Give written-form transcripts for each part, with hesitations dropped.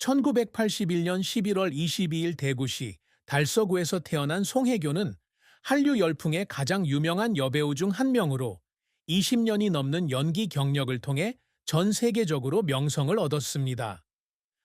1981년 11월 22일 대구시 달서구에서 태어난 송혜교는 한류 열풍의 가장 유명한 여배우 중 한 명으로 20년이 넘는 연기 경력을 통해 전 세계적으로 명성을 얻었습니다.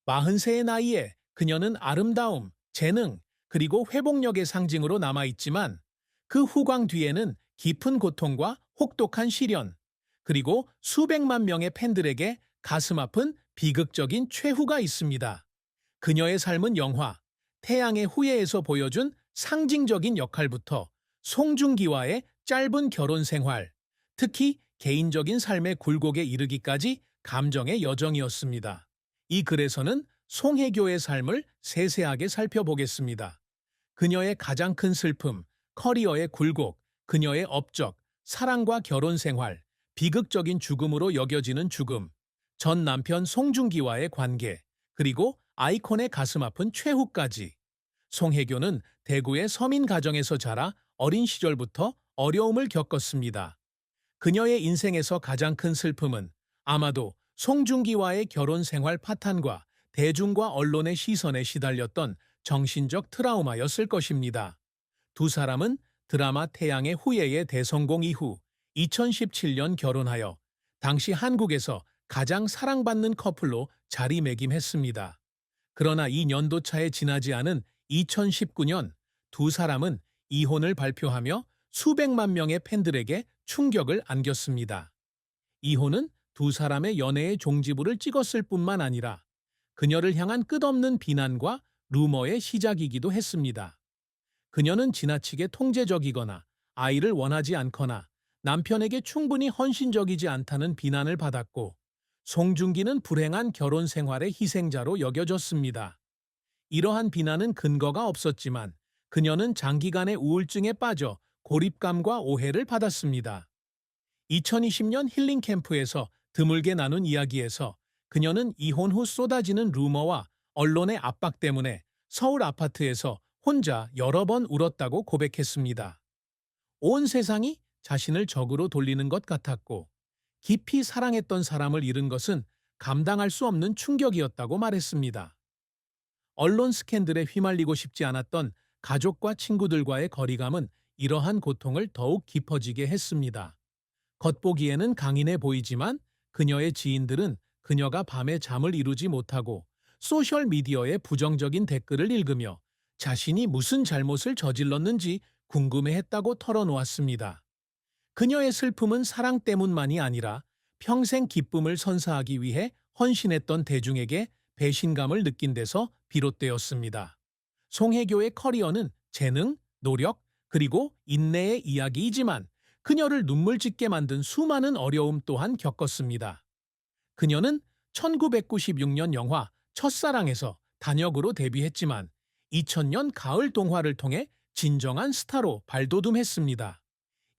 40세의 나이에 그녀는 아름다움, 재능, 그리고 회복력의 상징으로 남아있지만 그 후광 뒤에는 깊은 고통과 혹독한 시련, 그리고 수백만 명의 팬들에게 가슴 아픈 비극적인 최후가 있습니다. 그녀의 삶은 영화 태양의 후예에서 보여준 상징적인 역할부터 송중기와의 짧은 결혼 생활, 특히 개인적인 삶의 굴곡에 이르기까지 감정의 여정이었습니다. 이 글에서는 송혜교의 삶을 세세하게 살펴보겠습니다. 그녀의 가장 큰 슬픔, 커리어의 굴곡, 그녀의 업적, 사랑과 결혼 생활, 비극적인 죽음으로 여겨지는 죽음, 전 남편 송중기와의 관계, 그리고 아이콘의 가슴 아픈 최후까지. 송혜교는 대구의 서민 가정에서 자라 어린 시절부터 어려움을 겪었습니다. 그녀의 인생에서 가장 큰 슬픔은 아마도 송중기와의 결혼 생활 파탄과 대중과 언론의 시선에 시달렸던 정신적 트라우마였을 것입니다. 두 사람은 드라마 태양의 후예의 대성공 이후 2017년 결혼하여 당시 한국에서 가장 사랑받는 커플로 자리매김했습니다. 그러나 이 년도차에 지나지 않은 2019년 두 사람은 이혼을 발표하며 수백만 명의 팬들에게 충격을 안겼습니다. 이혼은 두 사람의 연애의 종지부를 찍었을 뿐만 아니라 그녀를 향한 끝없는 비난과 루머의 시작이기도 했습니다. 그녀는 지나치게 통제적이거나 아이를 원하지 않거나 남편에게 충분히 헌신적이지 않다는 비난을 받았고, 송중기는 불행한 결혼 생활의 희생자로 여겨졌습니다. 이러한 비난은 근거가 없었지만 그녀는 장기간의 우울증에 빠져 고립감과 오해를 받았습니다. 2020년 힐링 캠프에서 드물게 나눈 이야기에서 그녀는 이혼 후 쏟아지는 루머와 언론의 압박 때문에 서울 아파트에서 혼자 여러 번 울었다고 고백했습니다. 온 세상이 자신을 적으로 돌리는 것 같았고, 깊이 사랑했던 사람을 잃은 것은 감당할 수 없는 충격이었다고 말했습니다. 언론 스캔들에 휘말리고 싶지 않았던 가족과 친구들과의 거리감은 이러한 고통을 더욱 깊어지게 했습니다. 겉보기에는 강인해 보이지만 그녀의 지인들은 그녀가 밤에 잠을 이루지 못하고 소셜미디어의 부정적인 댓글을 읽으며 자신이 무슨 잘못을 저질렀는지 궁금해했다고 털어놓았습니다. 그녀의 슬픔은 사랑 때문만이 아니라 평생 기쁨을 선사하기 위해 헌신했던 대중에게 배신감을 느낀 데서 비롯되었습니다. 송혜교의 커리어는 재능, 노력, 그리고 인내의 이야기이지만 그녀를 눈물 짓게 만든 수많은 어려움 또한 겪었습니다. 그녀는 1996년 영화 첫사랑에서 단역으로 데뷔했지만 2000년 가을 동화를 통해 진정한 스타로 발돋움했습니다.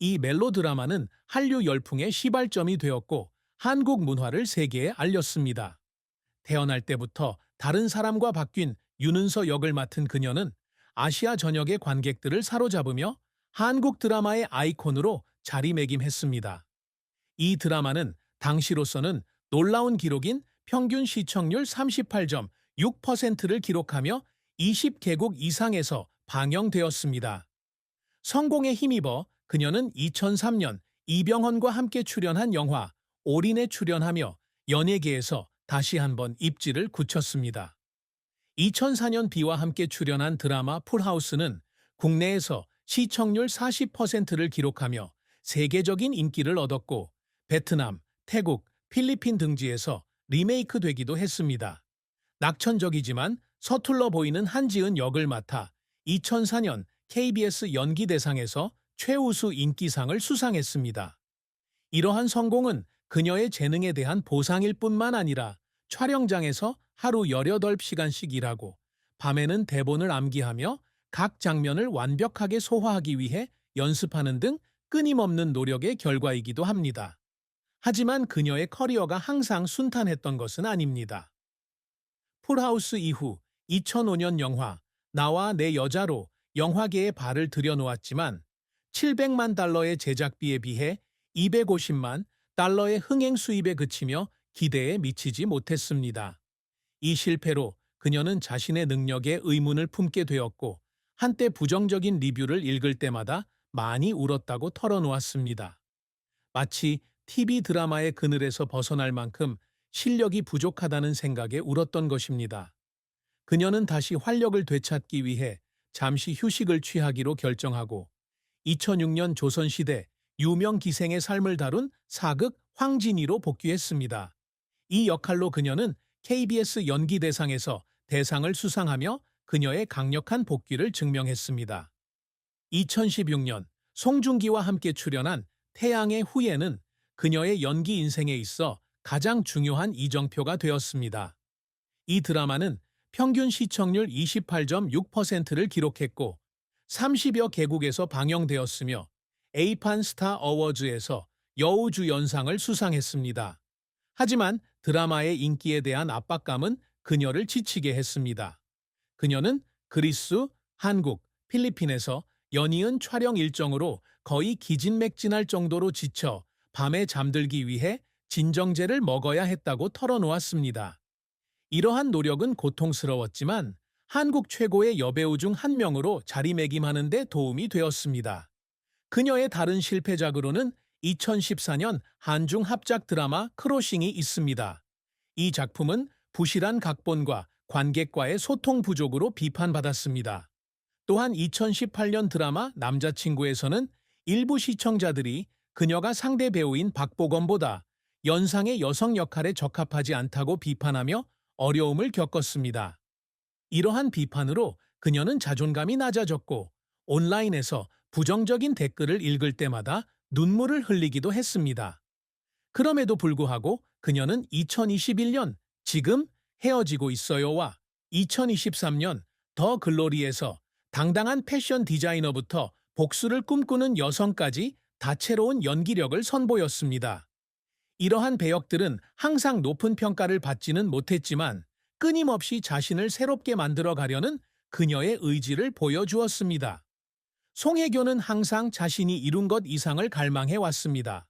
이 멜로드라마는 한류 열풍의 시발점이 되었고 한국 문화를 세계에 알렸습니다. 태어날 때부터 다른 사람과 바뀐 윤은서 역을 맡은 그녀는 아시아 전역의 관객들을 사로잡으며 한국 드라마의 아이콘으로 자리매김했습니다. 이 드라마는 당시로서는 놀라운 기록인 평균 시청률 38.6%를 기록하며 20개국 이상에서 방영되었습니다. 성공에 힘입어 그녀는 2003년 이병헌과 함께 출연한 영화 올인에 출연하며 연예계에서 다시 한번 입지를 굳혔습니다. 2004년 비와 함께 출연한 드라마 풀하우스는 국내에서 시청률 40%를 기록하며 세계적인 인기를 얻었고 베트남, 태국, 필리핀 등지에서 리메이크 되기도 했습니다. 낙천적이지만 서툴러 보이는 한지은 역을 맡아 2004년 KBS 연기대상에서 최우수 인기상을 수상했습니다. 이러한 성공은 그녀의 재능에 대한 보상일 뿐만 아니라 촬영장에서 하루 18시간씩 일하고 밤에는 대본을 암기하며 각 장면을 완벽하게 소화하기 위해 연습하는 등 끊임없는 노력의 결과이기도 합니다. 하지만 그녀의 커리어가 항상 순탄했던 것은 아닙니다. 풀하우스 이후 2005년 영화 나와 내 여자로 영화계에 발을 들여놓았지만 700만 달러의 제작비에 비해 250만 달러의 흥행 수입에 그치며 기대에 미치지 못했습니다. 이 실패로 그녀는 자신의 능력에 의문을 품게 되었고 한때 부정적인 리뷰를 읽을 때마다 많이 울었다고 털어놓았습니다. 마치 TV 드라마의 그늘에서 벗어날 만큼 실력이 부족하다는 생각에 울었던 것입니다. 그녀는 다시 활력을 되찾기 위해 잠시 휴식을 취하기로 결정하고 2006년 조선시대 유명 기생의 삶을 다룬 사극 황진이로 복귀했습니다. 이 역할로 그녀는 KBS 연기대상에서 대상을 수상하며 그녀의 강력한 복귀를 증명했습니다. 2016년 송중기와 함께 출연한 태양의 후예는 그녀의 연기 인생에 있어 가장 중요한 이정표가 되었습니다. 이 드라마는 평균 시청률 28.6%를 기록했고 30여 개국에서 방영되었으며 에이판 스타 어워즈에서 여우주 연상을 수상했습니다. 하지만 드라마의 인기에 대한 압박감은 그녀를 지치게 했습니다. 그녀는 그리스, 한국, 필리핀에서 연이은 촬영 일정으로 거의 기진맥진할 정도로 지쳐 밤에 잠들기 위해 진정제를 먹어야 했다고 털어놓았습니다. 이러한 노력은 고통스러웠지만 한국 최고의 여배우 중 한 명으로 자리매김하는 데 도움이 되었습니다. 그녀의 다른 실패작으로는 2014년 한중 합작 드라마 크로싱이 있습니다. 이 작품은 부실한 각본과 관객과의 소통 부족으로 비판받았습니다. 또한 2018년 드라마 남자친구에서는 일부 시청자들이 그녀가 상대 배우인 박보검보다 연상의 여성 역할에 적합하지 않다고 비판하며 어려움을 겪었습니다. 이러한 비판으로 그녀는 자존감이 낮아졌고 온라인에서 부정적인 댓글을 읽을 때마다 눈물을 흘리기도 했습니다. 그럼에도 불구하고 그녀는 2021년 지금 헤어지고 있어요와 2023년 더 글로리에서 당당한 패션 디자이너부터 복수를 꿈꾸는 여성까지 다채로운 연기력을 선보였습니다. 이러한 배역들은 항상 높은 평가를 받지는 못했지만 끊임없이 자신을 새롭게 만들어가려는 그녀의 의지를 보여주었습니다. 송혜교는 항상 자신이 이룬 것 이상을 갈망해 왔습니다.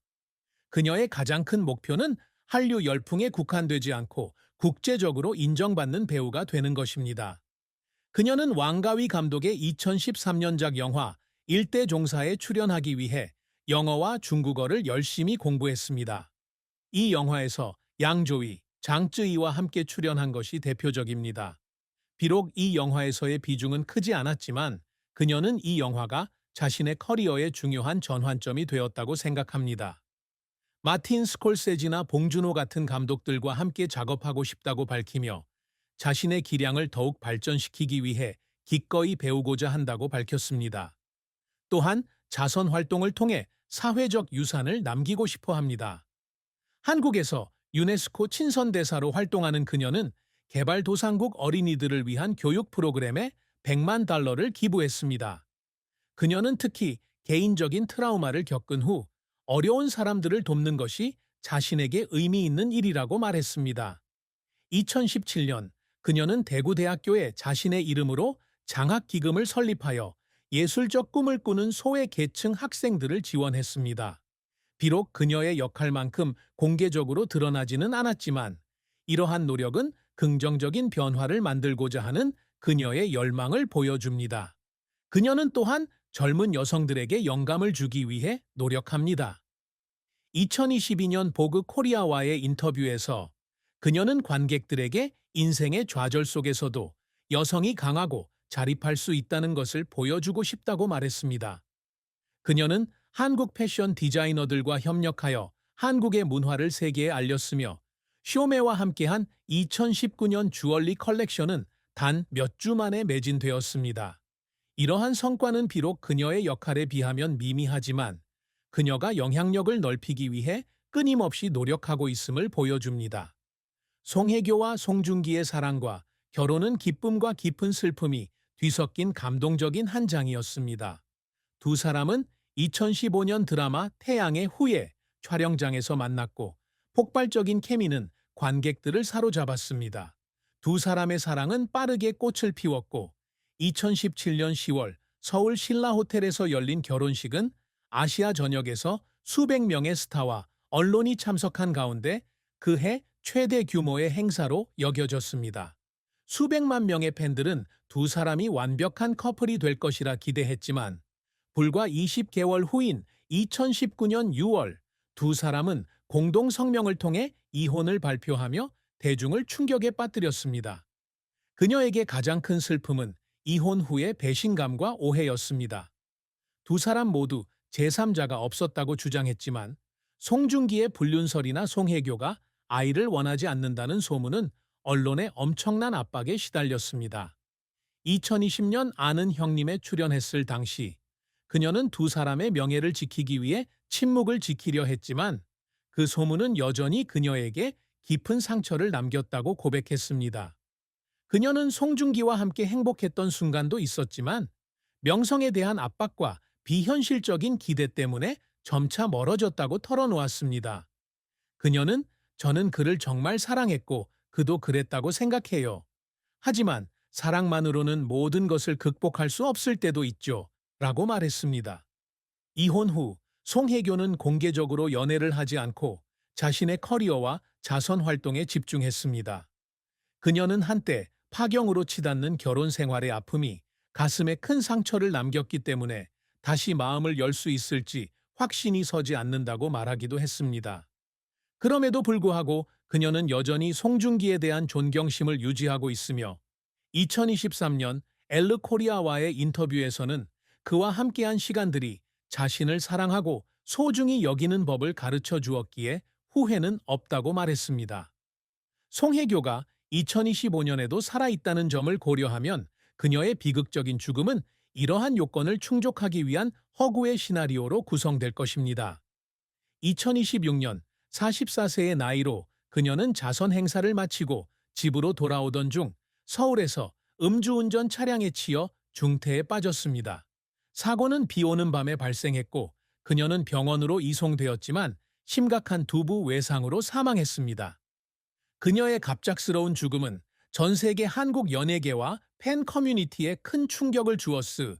그녀의 가장 큰 목표는 한류 열풍에 국한되지 않고 국제적으로 인정받는 배우가 되는 것입니다. 그녀는 왕가위 감독의 2013년작 영화 일대종사에 출연하기 위해 영어와 중국어를 열심히 공부했습니다. 이 영화에서 양조위, 장쯔이와 함께 출연한 것이 대표적입니다. 비록 이 영화에서의 비중은 크지 않았지만 그녀는 이 영화가 자신의 커리어의 중요한 전환점이 되었다고 생각합니다. 마틴 스콜세지나 봉준호 같은 감독들과 함께 작업하고 싶다고 밝히며 자신의 기량을 더욱 발전시키기 위해 기꺼이 배우고자 한다고 밝혔습니다. 또한 자선 활동을 통해 사회적 유산을 남기고 싶어 합니다. 한국에서 유네스코 친선대사로 활동하는 그녀는 개발도상국 어린이들을 위한 교육 프로그램에 100만 달러를 기부했습니다. 그녀는 특히 개인적인 트라우마를 겪은 후 어려운 사람들을 돕는 것이 자신에게 의미 있는 일이라고 말했습니다. 2017년 그녀는 대구대학교에 자신의 이름으로 장학기금을 설립하여 예술적 꿈을 꾸는 소외 계층 학생들을 지원했습니다. 비록 그녀의 역할만큼 공개적으로 드러나지는 않았지만 이러한 노력은 긍정적인 변화를 만들고자 하는 그녀의 열망을 보여줍니다. 그녀는 또한 젊은 여성들에게 영감을 주기 위해 노력합니다. 2022년 보그 코리아와의 인터뷰에서 그녀는 관객들에게 인생의 좌절 속에서도 여성이 강하고 자립할 수 있다는 것을 보여주고 싶다고 말했습니다. 그녀는 한국 패션 디자이너들과 협력하여 한국의 문화를 세계에 알렸으며 쇼메와 함께한 2019년 주얼리 컬렉션은 단 몇 주 만에 매진되었습니다. 이러한 성과는 비록 그녀의 역할에 비하면 미미하지만 그녀가 영향력을 넓히기 위해 끊임없이 노력하고 있음을 보여줍니다. 송혜교와 송중기의 사랑과 결혼은 기쁨과 깊은 슬픔이 뒤섞인 감동적인 한 장이었습니다. 두 사람은 2015년 드라마 태양의 후예 촬영장에서 만났고 폭발적인 케미는 관객들을 사로잡았습니다. 두 사람의 사랑은 빠르게 꽃을 피웠고 2017년 10월 서울 신라호텔에서 열린 결혼식은 아시아 전역에서 수백 명의 스타와 언론이 참석한 가운데 그해 최대 규모의 행사로 여겨졌습니다. 수백만 명의 팬들은 두 사람이 완벽한 커플이 될 것이라 기대했지만 불과 20개월 후인 2019년 6월 두 사람은 공동 성명을 통해 이혼을 발표하며 대중을 충격에 빠뜨렸습니다. 그녀에게 가장 큰 슬픔은 이혼 후의 배신감과 오해였습니다. 두 사람 모두 제3자가 없었다고 주장했지만 송중기의 불륜설이나 송혜교가 아이를 원하지 않는다는 소문은 언론의 엄청난 압박에 시달렸습니다. 2020년 아는 형님에 출연했을 당시 그녀는 두 사람의 명예를 지키기 위해 침묵을 지키려 했지만 그 소문은 여전히 그녀에게 깊은 상처를 남겼다고 고백했습니다. 그녀는 송중기와 함께 행복했던 순간도 있었지만 명성에 대한 압박과 비현실적인 기대 때문에 점차 멀어졌다고 털어놓았습니다. 그녀는 저는 그를 정말 사랑했고 그도 그랬다고 생각해요. 하지만 사랑만으로는 모든 것을 극복할 수 없을 때도 있죠. 라고 말했습니다. 이혼 후 송혜교는 공개적으로 연애를 하지 않고 자신의 커리어와 자선 활동에 집중했습니다. 그녀는 한때 파경으로 치닫는 결혼 생활의 아픔이 가슴에 큰 상처를 남겼기 때문에 다시 마음을 열 수 있을지 확신이 서지 않는다고 말하기도 했습니다. 그럼에도 불구하고 그녀는 여전히 송중기에 대한 존경심을 유지하고 있으며 2023년 엘르 코리아와의 인터뷰에서는 그와 함께한 시간들이 자신을 사랑하고 소중히 여기는 법을 가르쳐 주었기에 후회는 없다고 말했습니다. 송혜교가 2025년에도 살아있다는 점을 고려하면 그녀의 비극적인 죽음은 이러한 요건을 충족하기 위한 허구의 시나리오로 구성될 것입니다. 2026년 44세의 나이로 그녀는 자선 행사를 마치고 집으로 돌아오던 중 서울에서 음주운전 차량에 치여 중태에 빠졌습니다. 사고는 비 오는 밤에 발생했고 그녀는 병원으로 이송되었지만 심각한 두부 외상으로 사망했습니다. 그녀의 갑작스러운 죽음은 전 세계 한국 연예계와 팬 커뮤니티에 큰 충격을 주었으.